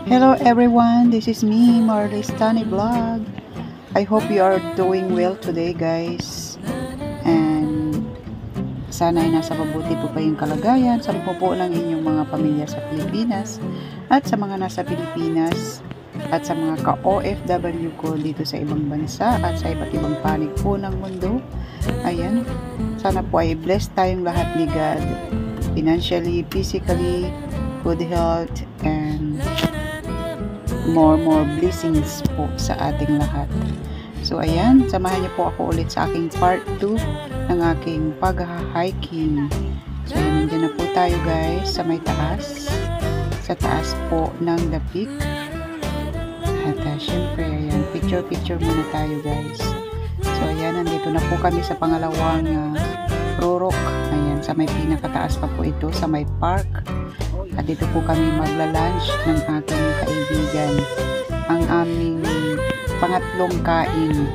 Hello everyone, this is me, Marley Stani Vlog. I hope you are doing well today guys. And sana ay nasa mabuti po pa yung kalagayan sa po ng inyong mga pamilya sa Pilipinas at sa mga nasa Pilipinas at sa mga ka-OFW ko dito sa ibang bansa at sa iba't ibang panig po ng mundo. Ayan, sana po ay blessed tayong lahat ni God, financially, physically, good health, and more blessings po sa ating lahat. So ayan, samahan niyo po ako ulit sa aking part 2 ng aking pag-hiking. So ayan, nandiyan na po tayo guys sa may taas, sa taas po ng The Peak. At syempre ayan, picture muna tayo guys. So ayan, nandito na po kami sa pangalawang Rurok. Ayan, sa may pinakataas pa po ito, sa may park. At dito po kami magla-lunch ng aking kaibigan. Ang aming pangatlong kain.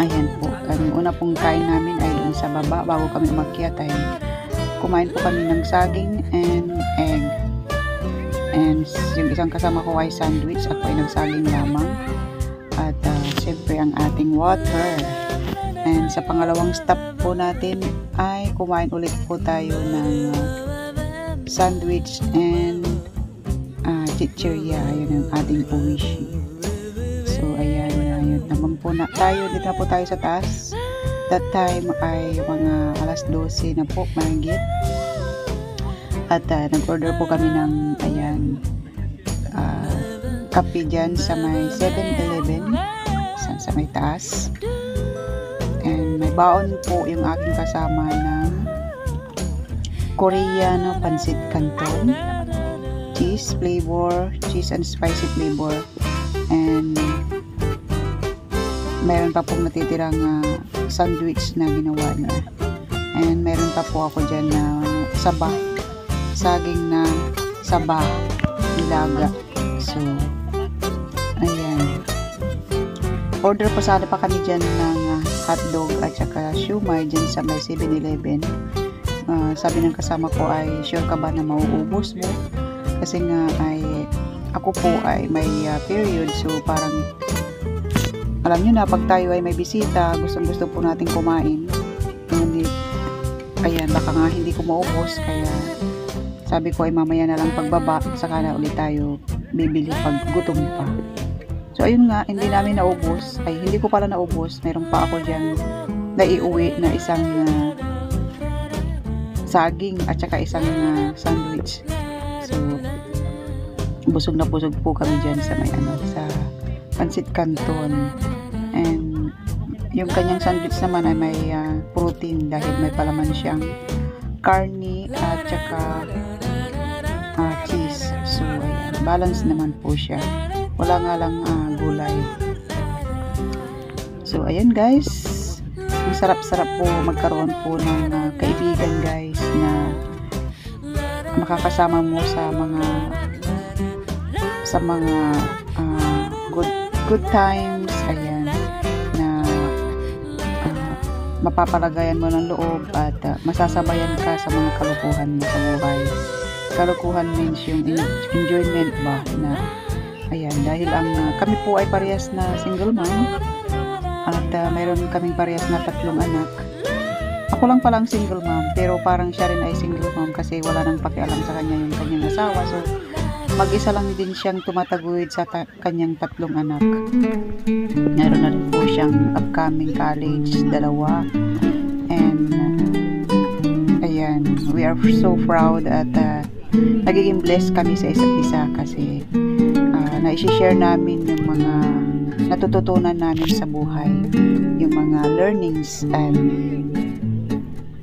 Ayan po. Ang una pong kain namin ay doon sa baba. Bago kami umakyat ay kumain po kami ng saging and egg. And yung isang kasama ko ay sandwich. Ako ay nagsaging lamang. At syempre ang ating water. And sa pangalawang stop po natin ay kumain ulit po tayo ng sandwich and chichirya. Ayun ang ating uwishi. So ayan naman po na tayo. Dito na po tayo sa taas. That time ay mga alas 12 na po mahigit. At nag-order po kami ng ayan kape dyan sa may 7-Eleven sa may taas. And may baon po yung aking kasama ng Koreano pancit canton, cheese flavor, cheese and spicy flavor, and meron pa pong natitirang sandwich na ginawa niya. And meron pa po ako dyan na saba, saging na saba nilaga. So ayan, order pa sana pa kami dyan ng hotdog at saka siumay dyan sa may 7-Eleven. Sabi ng kasama ko ay sure ka ba na mauubos mo? Kasi nga ay ako po ay may period, so parang alam nyo na pag tayo ay may bisita, gusto po natin kumain. Ayan, baka nga hindi ko maubos, kaya sabi ko ay mamaya na lang pagbaba, saka na ulit tayo bibili pag gutom pa. So ayun nga, hindi namin naubos, ay hindi ko pala naubos, meron pa ako dyan naiuwi na isang saging at saka isang sandwich. So busog na busog po kami dyan sa may sa pancit canton. And yung kanyang sandwich naman ay may protein dahil may palaman siyang karni at saka cheese. So ayan, balance naman po siya, wala nga lang gulay. So ayan guys, ang sarap-sarap po magkaroon po ng kaibigan guys na makakasama mo sa mga good times. Ayan, na mapapalagayan mo ng loob at masasabayan ka sa mga kalukuhan mo sa buhay. Kalukuhan means yung enjoyment ba na ayan, dahil kami po ay parehas na single mom. At mayroon kaming parehas na 3 anak. Ako lang palang single mom, pero parang siya rin ay single mom kasi wala nang pakialam sa kanya yung kanyang asawa. So mag-isa lang din siyang tumataguyod sa kanyang 3 anak. Meron na rin po siyang upcoming college, 2. And ayan, we are so proud at nagiging blessed kami sa isa't isa kasi na-share namin yung mga natututunan namin sa buhay, yung mga learnings, and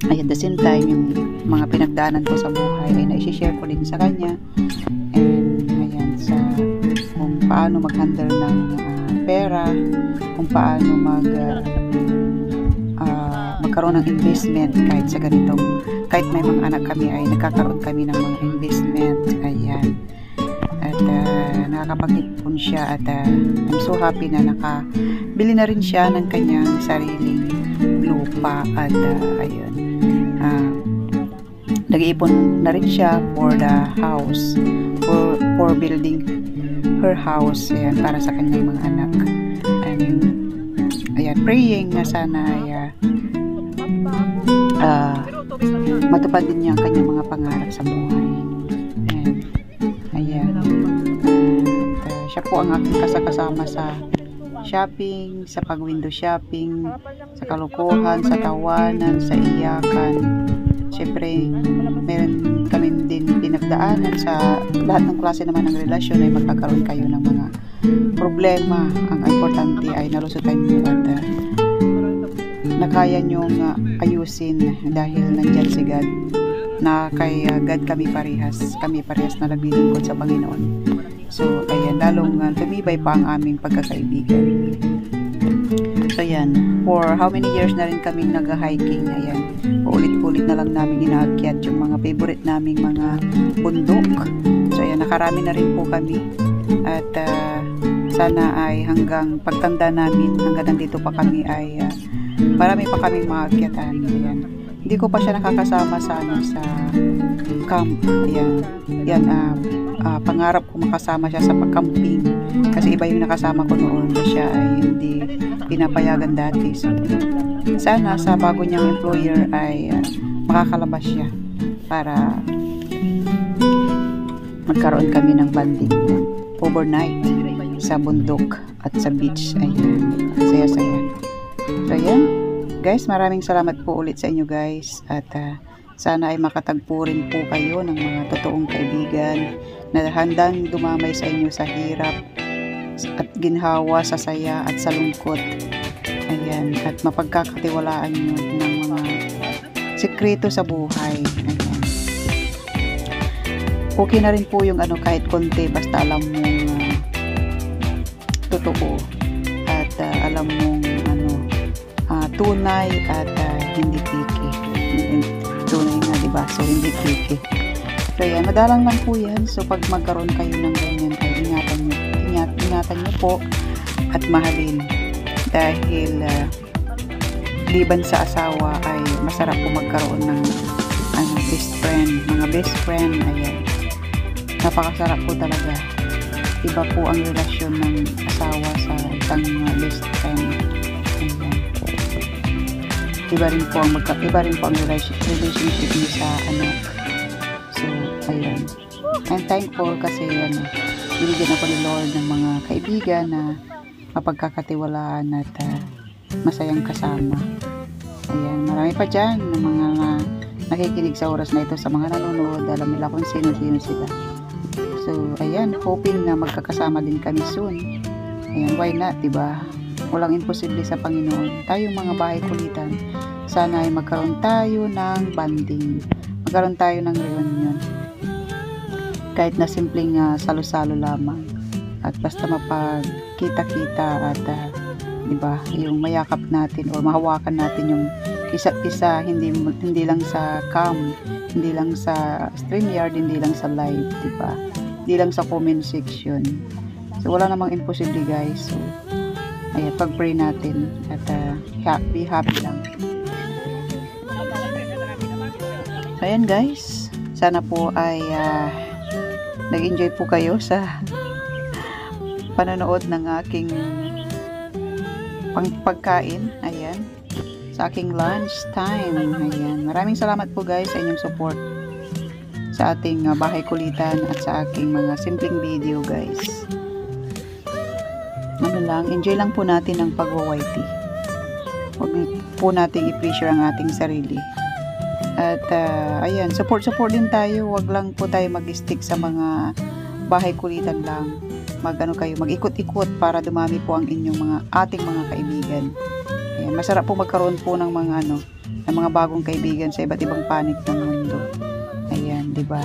at the same time yung mga pinagdaanan ko sa buhay ay na-share ko din sa kanya. And ayan, sa kung paano mag-handle ng pera, kung paano magkaroon ng investment kahit may mga anak kami ay nagkakaroon kami ng mga investment. Ayan, at nakakapag-ipon siya at I'm so happy na nakabili na rin siya ng kanyang sariling lupa at ayun, nag-iipon na rin siya for the house, for building her house, ayan, para sa kanyang mga anak. And ayan, praying na sana ay matupad din niya ang kanyang mga pangarap sa buhay. Ayan. Siya po ang aking kasama sa shopping, sa pag-window shopping, sa kalukuhan, sa tawanan, sa iyakan. Siyempre, meron kami din pinagdaanan sa lahat ng klase naman ng relasyon ay magkakaroon kayo ng mga problema. Ang importante ay nalusutan niyo at na kaya nyong ayusin dahil nandyan si God, na kay God kami parehas na naglilingkod sa Panginoon. So ayan, lalong tumibay pa ang aming pagkakaibigan. So ayan, for how many years na rin kaming nag-hiking. Ayan, ulit-ulit na lang namin inaakyat yung mga favorite naming mga bundok. So ayan, nakarami na rin po kami at sana ay hanggang pagtanda namin, hanggang nandito pa kami ay marami pa kaming maakyatan. Ayan. Hindi ko pa siya nakakasama sa sa camp. Ayan. Yan, pangarap ko makasama siya sa pag-camping. Kasi iba yung nakasama ko noon. Siya ay hindi pinapayagan dati. So, sana sa bago niyang employer ay makakalabas siya para magkaroon kami ng banding overnight sa bundok at sa beach. Ayan. Saya-saya. So ayan, guys, maraming salamat po ulit sa inyo guys, at sana ay makatagpo rin po kayo ng mga totoong kaibigan na handang dumamay sa inyo sa hirap at ginhawa, sa saya at sa lungkot. Ayan, at mapagkakatiwalaan nyo ng mga sekreto sa buhay. Ayan. Okay na rin po yung kahit konti, basta alam mong totoo at alam mong tunay at hindi piki. Tunay nga, diba? So, hindi piki. So, yan. Madalang lang po yan. So, pag magkaroon kayo ng ganyan, ay ingatan nyo po at mahalin. Dahil, liban sa asawa, ay masarap po magkaroon ng best friend. Mga best friend, ayan. Napakasarap po talaga. Iba po ang relasyon ng asawa sa isang best friend. Ayan. Iba rin po ang relationship niyo sa anak. So, ayun. I'm thankful kasi binigyan ako ni Lord ng mga kaibigan na mapagkakatiwalaan at masayang kasama. Ayan, marami pa dyan ng mga nakikinig sa oras na ito, sa mga nanonood, alam nila kung sino-sino sila. So, ayan, hoping na magkakasama din kami soon. Ayan, why not, diba? Walang imposible sa Panginoon. Tayong mga bahay kulitan, sana ay magkaroon tayo ng banding. Magkaroon tayo ng reunion. Kahit na simpleng salo-salo lamang. At basta mapagkita-kita at diba, yung mayakap natin o mahawakan natin yung isa't isa, hindi lang sa cam, hindi lang sa StreamYard, hindi lang sa live, diba? Hindi lang sa comment section. So, wala namang imposible guys. So, ayan, pag-pray natin at be happy lang. So, ayan guys, sana po ay nag-enjoy po kayo sa panonood ng aking pagkain. Ayan, sa aking lunch time. Ayan, maraming salamat po guys sa inyong support sa ating bahay kulitan at sa aking mga simpleng video guys. Enjoy lang po natin ang pagwa-YT. Huwag po nating i-pressure ang ating sarili. At ayan, support din tayo. Huwag lang po tayo mag-stick sa mga bahay kulitan lang. Mag-ikot-ikot para dumami po ang inyong ating mga kaibigan. Ayan, masarap po magkaroon po ng mga bagong kaibigan sa iba't ibang panig ng mundo. Ayan, 'di ba?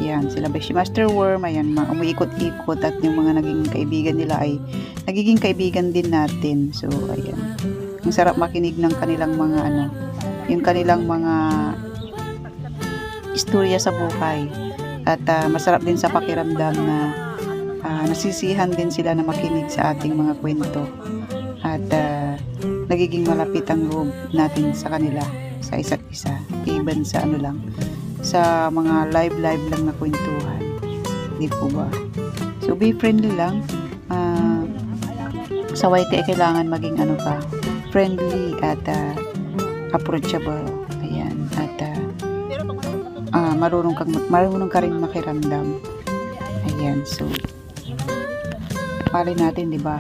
Ayan, sila Beshi Master Worm, ayan, umiikot-ikot at yung mga naging kaibigan nila ay nagiging kaibigan din natin. So, ayan. Ang sarap makinig ng kanilang mga yung kanilang mga istorya sa buhay. At masarap din sa pakiramdam na nasisihan din sila na makinig sa ating mga kwento. At nagiging malapit ang loob natin sa kanila, sa isa't isa. Even sa sa mga live lang na kwentuhan. Di po ba? So, be friendly lang. Sa YT ay kailangan maging friendly at approachable. Ayan. At marunong ka rin makiramdam. Ayan. So, pali natin, di ba?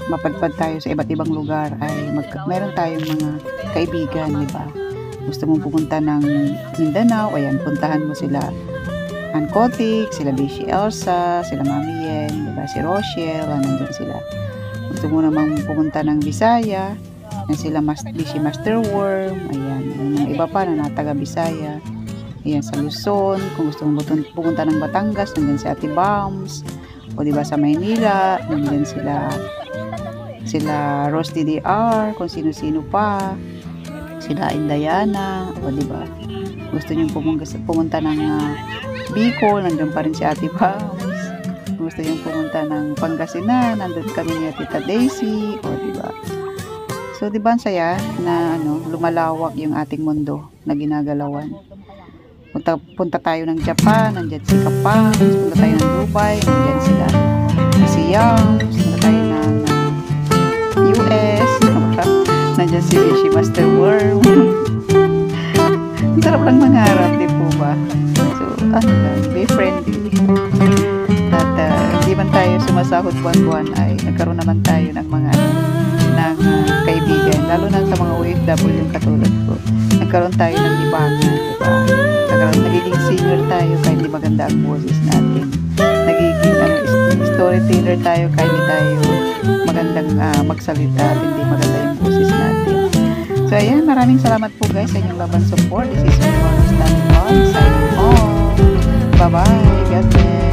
Mapadpad tayo sa iba't ibang lugar ay meron tayong mga kaibigan, di ba? Gusto mong pumunta ng Mindanao, ayan, puntahan mo sila Ann Kotik, sila Bishi Elsa, sila Mami Yen, di ba? Si Rochelle, nandun sila. Gusto mo namang pumunta ng Bisaya, yan sila Bishi Master Worm, ayan, yung iba pa na taga Bisaya. Ayan, sa Luzon, kung gusto mong pumunta ng Batangas, nandun si Ate Bams, o diba sa Maynila, nandun sila Rose DDR, kung sino-sino pa, sila Indayana, o diba, gusto nyo pumunta ng Bicol, nandun pa rin si Ate Bams, gusto nyo pumunta ng Pangasinan, nandun kami ni Tita Daisy, o diba. So, diba ang saya na lumalawak yung ating mundo na ginagalawan. Punta tayo ng Japan, nandyan si Kapang, punta tayo ng Dubai, nandyan sila si Young, punta tayo ng US, nandyan si Bishi Master Worm. Ang sarap lang mangarap, di po ba? So, be friendly. At hindi man tayo sumasahod buwan-buwan ay nagkaroon naman tayo ng mga kaibigan, lalo na sa mga OFW yung katulad ko. Nagkaroon tayo ng libangan, di ba? Nagiging singer tayo kahit di maganda ang boses natin. Nagiging storyteller tayo kahit di tayo magandang magsalita at hindi maganda yung boses natin. So ayan, maraming salamat po guys sa inyong laban support. This is your signing off. Bye bye. God bless.